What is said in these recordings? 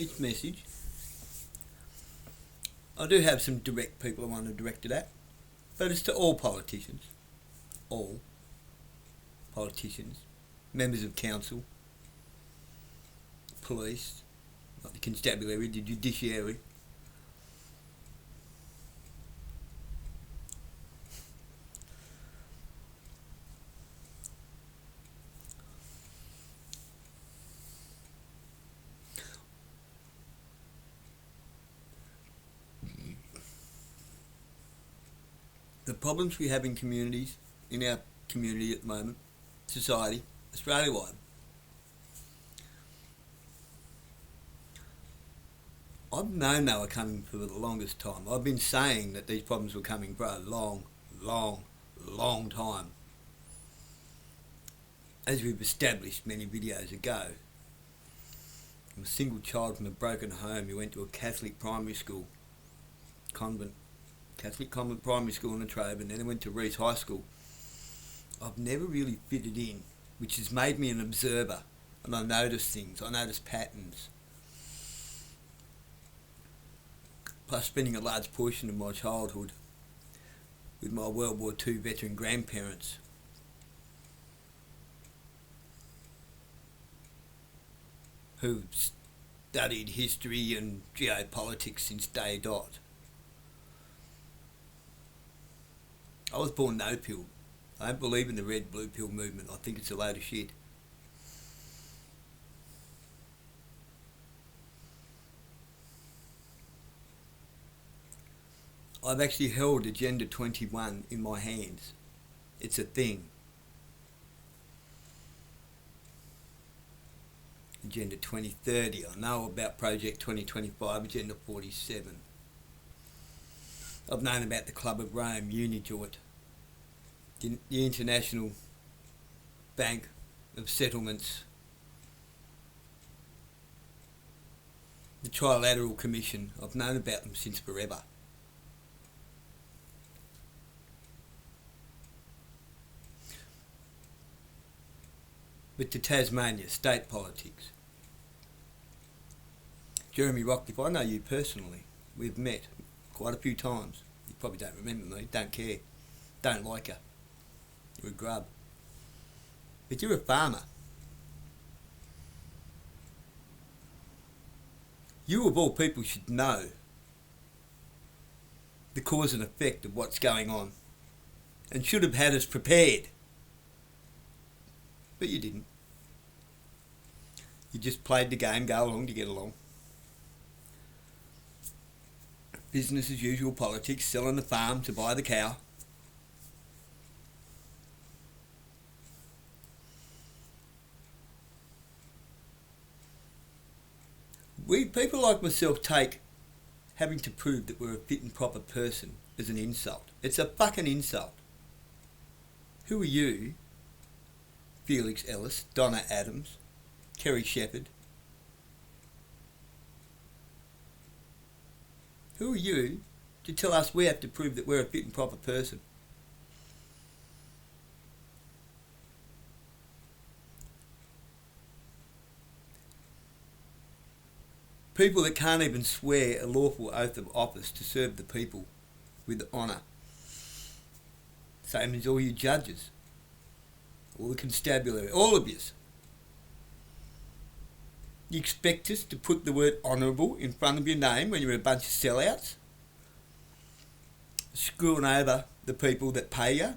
its message. I do have some direct people I want to direct it at, but it's to all politicians. All politicians, members of council, police, like the constabulary, the judiciary. The problems we have in communities, in our community at the moment, society, Australia-wide. I've known they were coming for the longest time. I've been saying that these problems were coming for a long, long time. As we've established many videos ago, I'm a single child from a broken home who went to a Catholic primary school, Catholic convent primary school in the Trove, and then I went to Reese High School. I've never really fitted in, which has made me an observer, and I notice things, I notice patterns. Plus spending a large portion of my childhood with my World War II veteran grandparents. Who've studied history and geopolitics since day dot. I was born no pill. I don't believe in the red blue pill movement. I think it's a load of shit. I've actually held Agenda 21 in my hands. It's a thing. Agenda 2030. I know about Project 2025, Agenda 47. I've known about the Club of Rome, Unijort, the International Bank of Settlements, the Trilateral Commission. I've known about them since forever. But to Tasmania, state politics. Jeremy Rockcliffe, I know you personally. We've met quite a few times. You probably don't remember me, don't care, don't like her. You're a grub. But you're a farmer. You of all people should know the cause and effect of what's going on and should have had us prepared. But you didn't. You just played the game, go along to get along. Business as usual politics, selling the farm to buy the cow. People like myself take having to prove that we're a fit and proper person as an insult. It's a fucking insult. Who are you, Felix Ellis, Donna Adams, Kerry Shepherd? Who are you to tell us we have to prove that we're a fit and proper person? People that can't even swear a lawful oath of office to serve the people with honour. Same as all you judges, all the constabulary, all of yous. You expect us to put the word honourable in front of your name when you're a bunch of sellouts? Screwing over the people that pay you,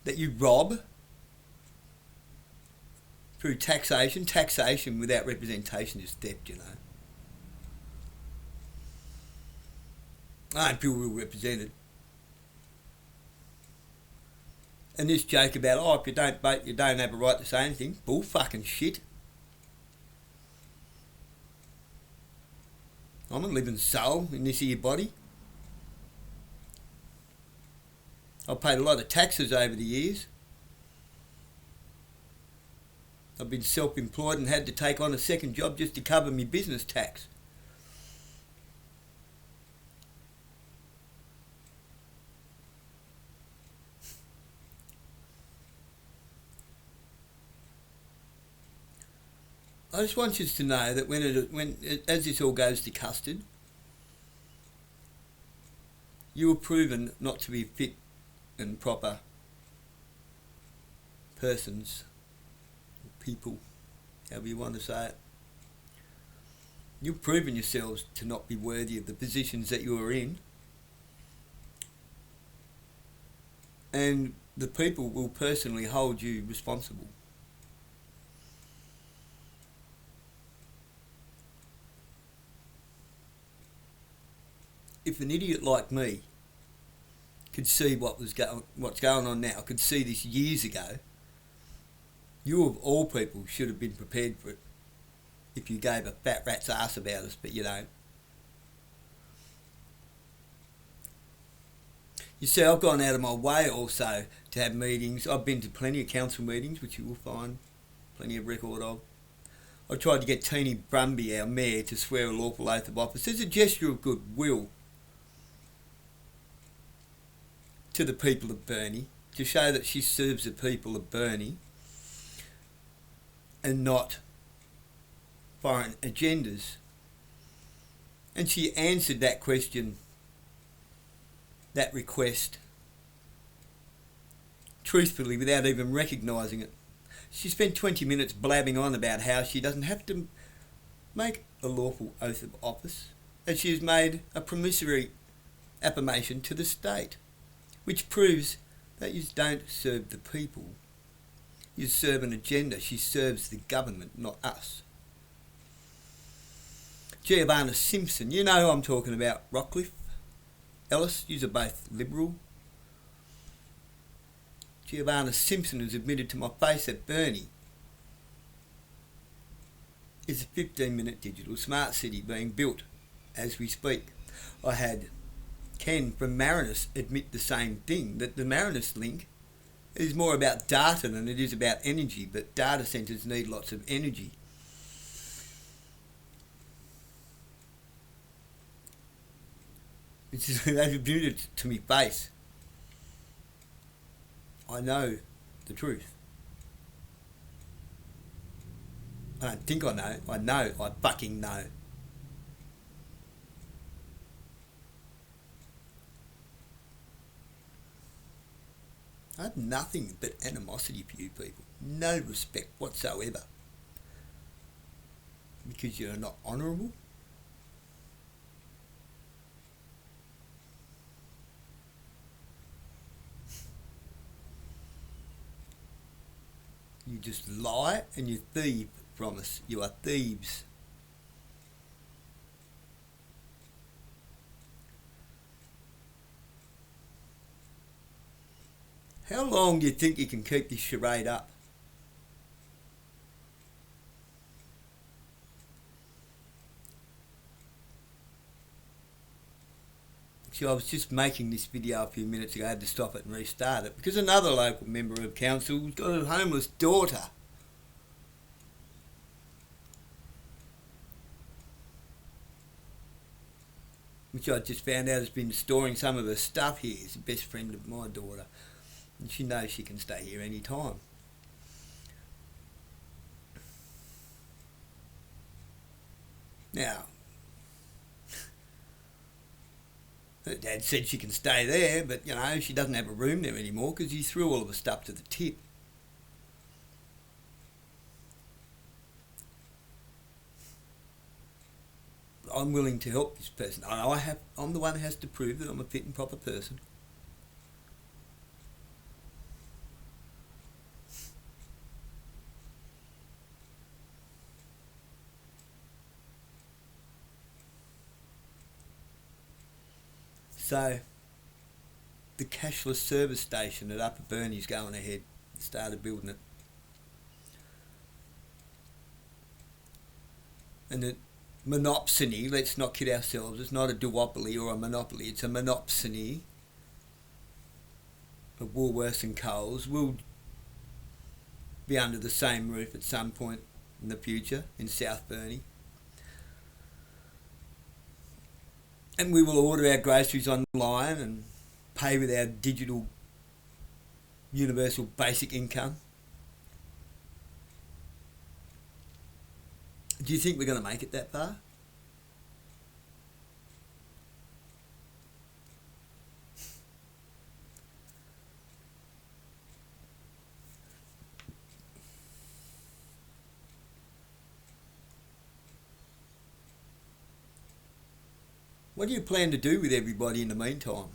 that you rob through taxation. Taxation without representation is theft, you know. I don't feel real represented. And this joke about, oh, if you don't vote, you don't have a right to say anything. Bull fucking shit. I'm a living soul in this here body. I've paid a lot of taxes over the years. I've been self-employed and had to take on a second job just to cover my business tax. I just want you to know that as this all goes to custard, you were proven not to be fit and proper persons, people, however you want to say it. You've proven yourselves to not be worthy of the positions that you are in, and the people will personally hold you responsible. If an idiot like me could see what's going on now, could see this years ago, you of all people should have been prepared for it if you gave a fat rat's ass about us, but you don't. You see, I've gone out of my way also to have meetings. I've been to plenty of council meetings, which you will find plenty of record of. I tried to get Teeny Brumby, our mayor, to swear a lawful oath of office as a gesture of goodwill to the people of Burnie, to show that she serves the people of Burnie and not foreign agendas. And she answered that question, that request, truthfully, without even recognising it. She spent 20 minutes blabbing on about how she doesn't have to make a lawful oath of office, as she has made a promissory affirmation to the state, which proves that you don't serve the people. You serve an agenda. She serves the government, not us. Giovanna Simpson, you know who I'm talking about, Rockcliffe, Ellis, you are both Liberal. Giovanna Simpson has admitted to my face that Burnie is a 15-minute digital smart city being built as we speak. I had Ken from Marinus admit the same thing, that the Marinus link is more about data than it is about energy, but data centres need lots of energy. They've admitted it to me face. I know the truth. I don't think I know. I fucking know. I have nothing but animosity for you people. No respect whatsoever. Because you're not honourable. You just lie and you thieve from us. You are thieves. How long do you think you can keep this charade up? Actually, I was just making this video a few minutes ago. I had to stop it and restart it because another local member of council's got a homeless daughter. Which I just found out has been storing some of her stuff here. Is the best friend of my daughter. And she knows she can stay here any time. Now, her dad said she can stay there, but, you know, she doesn't have a room there anymore because he threw all of her stuff to the tip. I'm willing to help this person. I'm the one who has to prove that I'm a fit and proper person. So, the cashless service station at Upper Burnie's going ahead. Started building it. And the monopsony, let's not kid ourselves, it's not a duopoly or a monopoly, it's a monopsony of Woolworths and Coles will be under the same roof at some point in the future in South Burnie. And we will order our groceries online and pay with our digital universal basic income. Do you think we're going to make it that far? What do you plan to do with everybody in the meantime?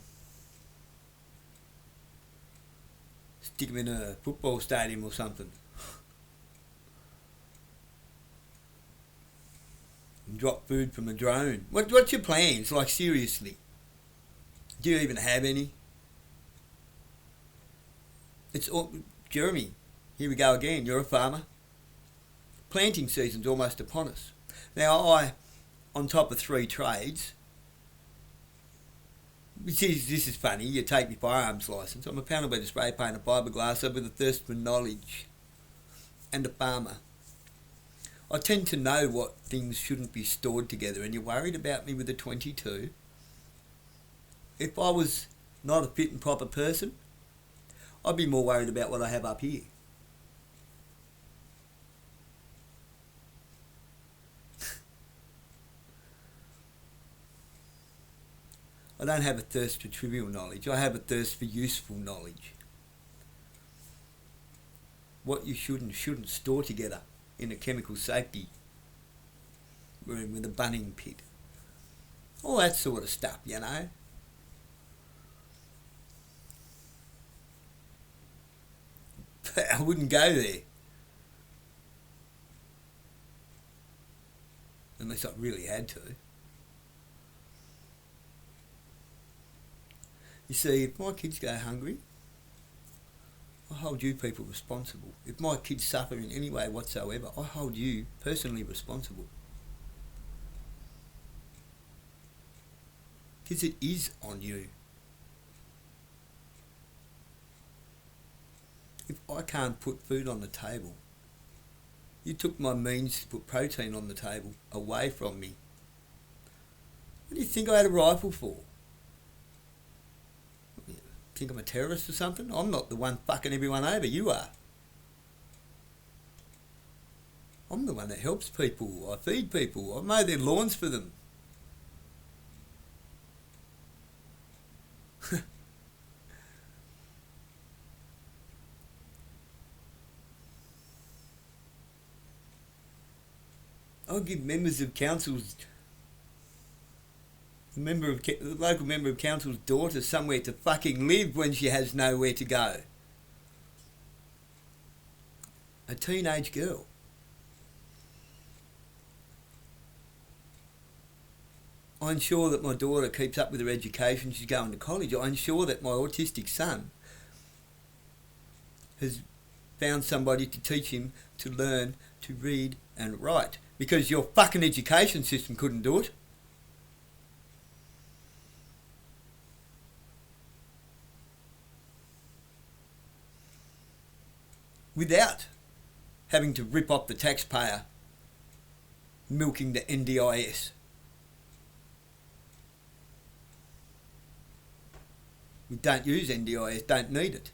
Stick them in a football stadium or something? And drop food from a drone? What's your plans? Like, seriously? Do you even have any? Jeremy, here we go again. You're a farmer. Planting season's almost upon us. Now, on top of 3 trades, this is funny, you take my firearms licence. I'm a panel beater, spray painter, fiberglasser with a thirst for knowledge, and a farmer. I tend to know what things shouldn't be stored together, and you're worried about me with a 22? If I was not a fit and proper person, I'd be more worried about what I have up here. I don't have a thirst for trivial knowledge. I have a thirst for useful knowledge. What you should and shouldn't store together in a chemical safety room with a bunning pit. All that sort of stuff, you know. I wouldn't go there. Unless I really had to. You see, if my kids go hungry, I hold you people responsible. If my kids suffer in any way whatsoever, I hold you personally responsible. Because it is on you. If I can't put food on the table, you took my means to put protein on the table away from me. What do you think I had a rifle for? Think I'm a terrorist or something? I'm not the one fucking everyone over, you are. I'm the one that helps people. I feed people. I mow their lawns for them. I'll give members of councils, the local member of council's daughter somewhere to fucking live when she has nowhere to go. A teenage girl. I ensure that my daughter keeps up with her education. She's going to college. I ensure that my autistic son has found somebody to teach him to learn to read and write. Because your fucking education system couldn't do it. Without having to rip off the taxpayer milking the NDIS. We don't use NDIS, don't need it.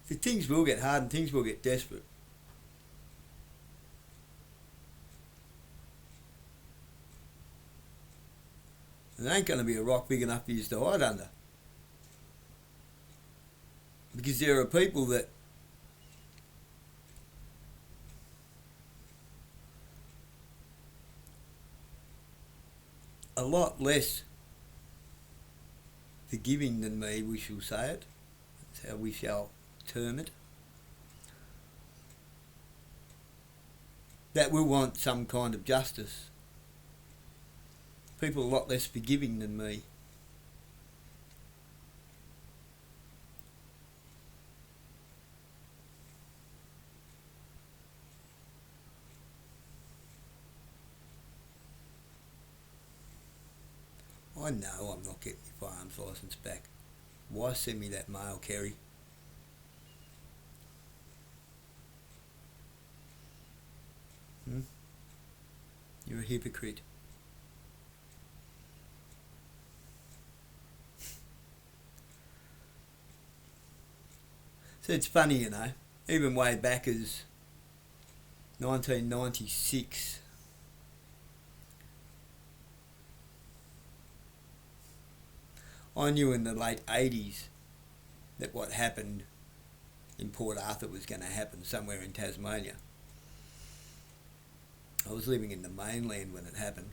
So things will get hard and things will get desperate. There ain't going to be a rock big enough for you to hide under. Because there are people that a lot less forgiving than me, we shall say it. That's how we shall term it. That will want some kind of justice. People a lot less forgiving than me. I know I'm not getting my firearms licence back. Why send me that mail, Kerry? Hmm? You're a hypocrite. So it's funny, you know, even way back as 1996, I knew in the late 80s that what happened in Port Arthur was going to happen somewhere in Tasmania. I was living in the mainland when it happened.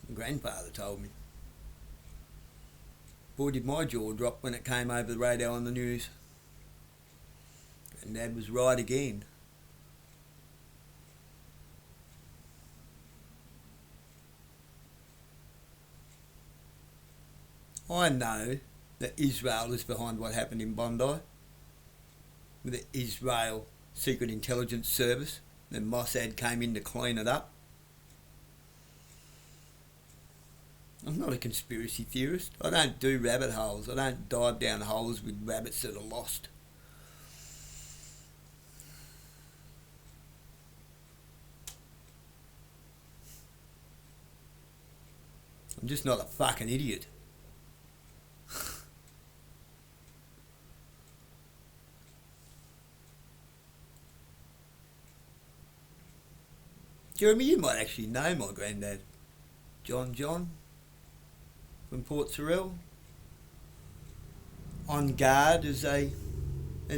My grandfather told me. Boy, did my jaw drop when it came over the radio on the news. And Dad was right again. I know that Israel is behind what happened in Bondi with the Israel Secret Intelligence Service. The Mossad came in to clean it up. I'm not a conspiracy theorist. I don't do rabbit holes. I don't dive down holes with rabbits that are lost. I'm just not a fucking idiot. Jeremy, you might actually know my granddad, John, from Port Sorrel. On guard as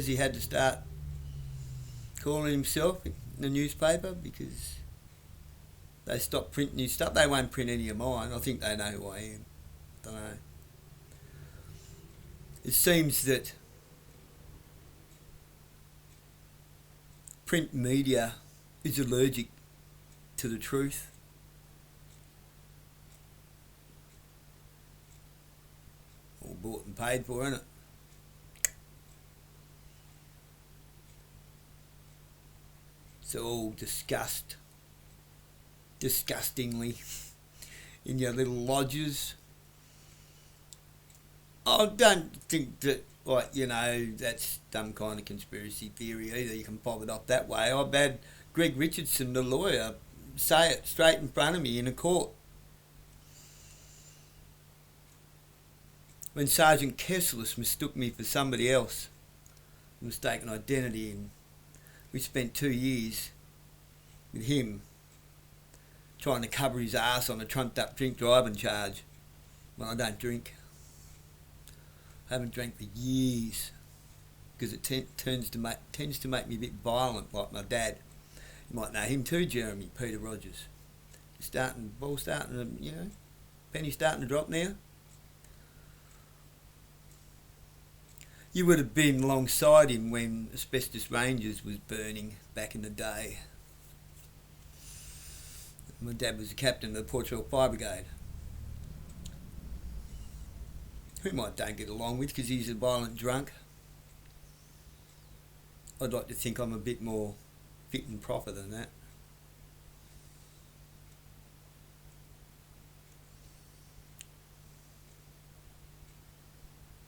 he had to start calling himself in the newspaper because they stopped printing his stuff. They won't print any of mine. I think they know who I am. Don't know. It seems that print media is allergic to the truth. All bought and paid for, isn't it? It's all disgustingly in your little lodges. I don't think that, like, you know, that's some kind of conspiracy theory either. You can pop it off that way. I've had Greg Richardson, the lawyer, say it straight in front of me in a court. When Sergeant Kessler mistook me for somebody else, mistaken identity, and we spent 2 years with him trying to cover his ass on a trumped up drink driving charge. Well, I don't drink. I haven't drank for years because it tends to make me a bit violent, like my dad. You might know him too, Jeremy, Peter Rogers. Penny starting to drop now. You would have been alongside him when Asbestos Rangers was burning back in the day. My dad was the captain of the Port Royal Fire Brigade. Whom I don't get along with because he's a violent drunk. I'd like to think I'm a bit more fit and proper than that.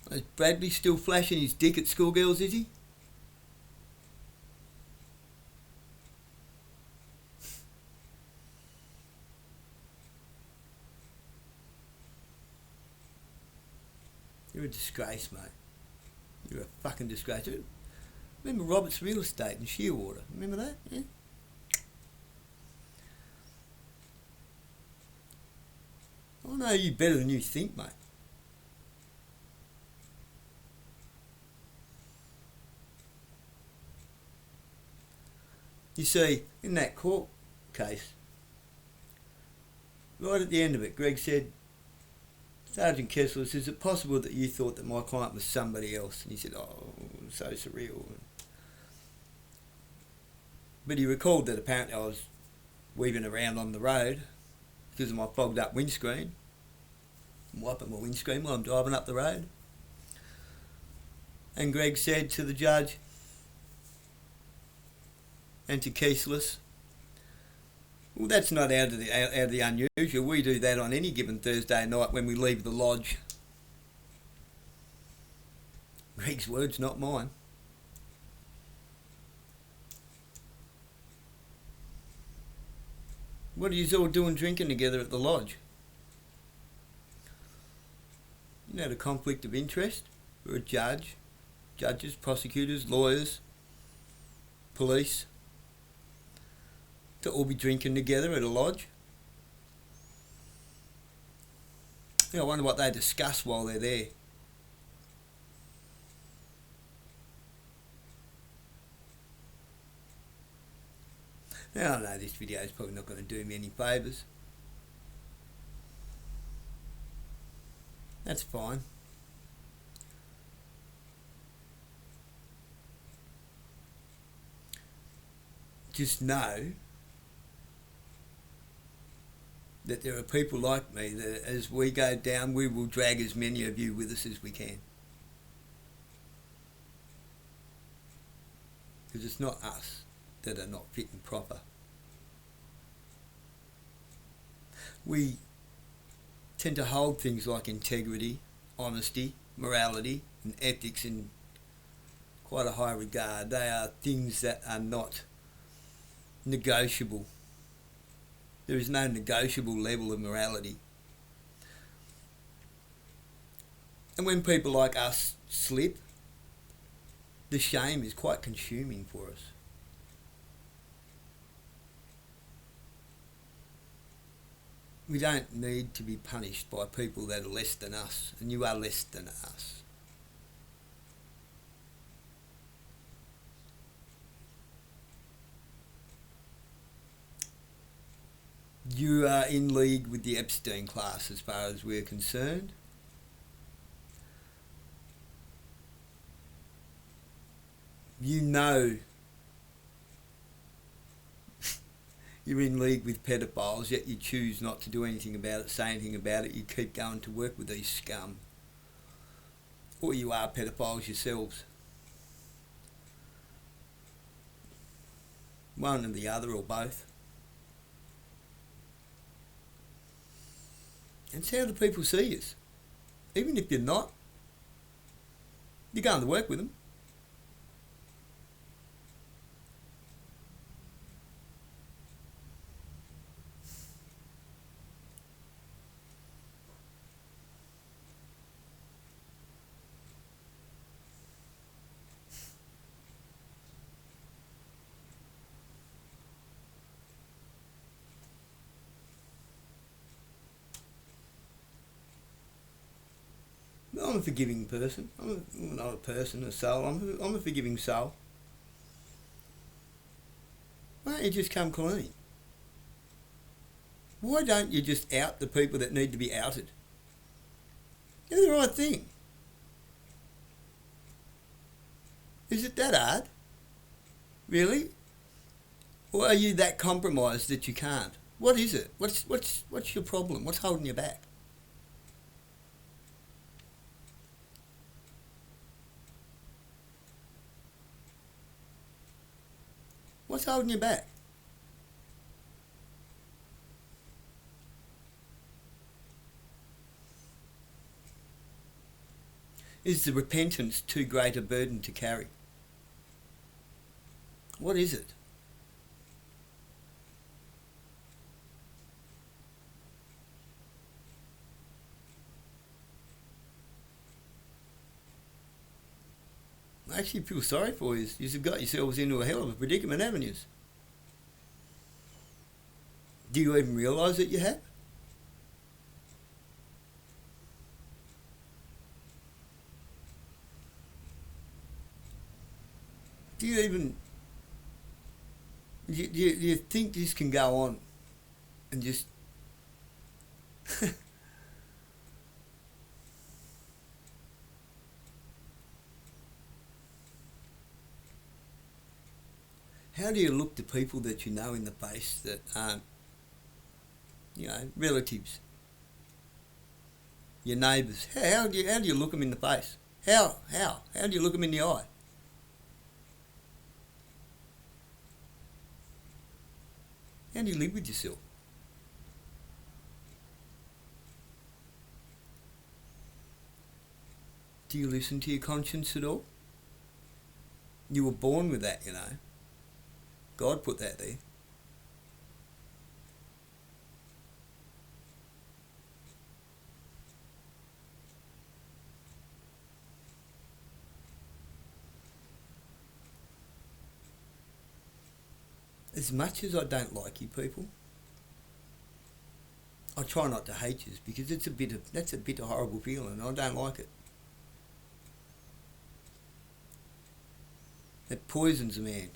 Is Bradley still flashing his dick at schoolgirls, is he? You're a disgrace, mate. You're a fucking disgrace. Remember Robert's Real Estate in Shearwater? Remember that? Yeah? I know you better than you think, mate. You see, in that court case, right at the end of it, Greg said, Sergeant Kessler, is it possible that you thought that my client was somebody else? And he said, oh, so surreal. But he recalled that apparently I was weaving around on the road because of my fogged up windscreen. I'm wiping my windscreen while I'm driving up the road. And Greg said to the judge and to Keeslis, well, that's not out of the unusual. We do that on any given Thursday night when we leave the lodge. Greg's words, not mine. What are you all doing drinking together at the lodge? You know, the conflict of interest for a judge, judges, prosecutors, lawyers, police, to all be drinking together at a lodge. I wonder what they discuss while they're there. Now, I know this video is probably not going to do me any favours. That's fine. Just know that there are people like me that as we go down, we will drag as many of you with us as we can. Because it's not us that are not fit and proper. We tend to hold things like integrity, honesty, morality and ethics in quite a high regard. They are things that are not negotiable. There is no negotiable level of morality. And when people like us slip, the shame is quite consuming for us. We don't need to be punished by people that are less than us, and you are less than us. You are in league with the Epstein class as far as we're concerned. You know you're in league with pedophiles, yet you choose not to do anything about it, say anything about it. You keep going to work with these scum. Or you are pedophiles yourselves. One or the other, or both. And it's how the people see us. Even if you're not, you're going to work with them. I'm a forgiving person. I'm not a person, a soul. I'm a forgiving soul. Why don't you just come clean? Why don't you just out the people that need to be outed? Do the right thing. Is it that hard? Really? Or are you that compromised that you can't? What is it? What's your problem? What's holding you back? What's holding you back? Is the repentance too great a burden to carry? What is it? I actually feel sorry for you. You've got yourselves into a hell of a predicament, haven't you? Do you even realise that you have? Do you even... Do you think this can go on and just... How do you look to people that you know in the face that aren't, relatives, your neighbours? How do you look them in the face? How do you look them in the eye? How do you live with yourself? Do you listen to your conscience at all? You were born with that, God put that there. As much as I don't like you people, I try not to hate you because that's a bit of horrible feeling. I don't like it. It poisons a man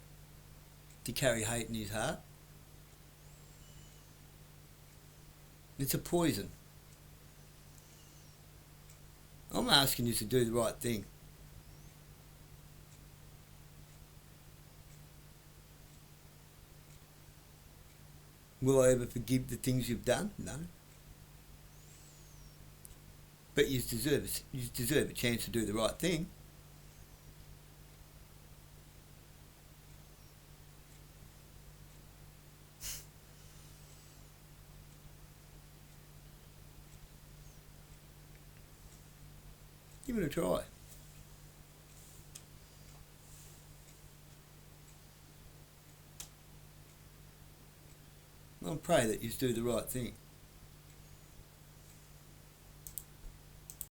to carry hate in his heart. It's a poison. I'm asking you to do the right thing. Will I ever forgive the things you've done? No. But you deserve a chance to do the right thing. Give it a try. I pray that you do the right thing.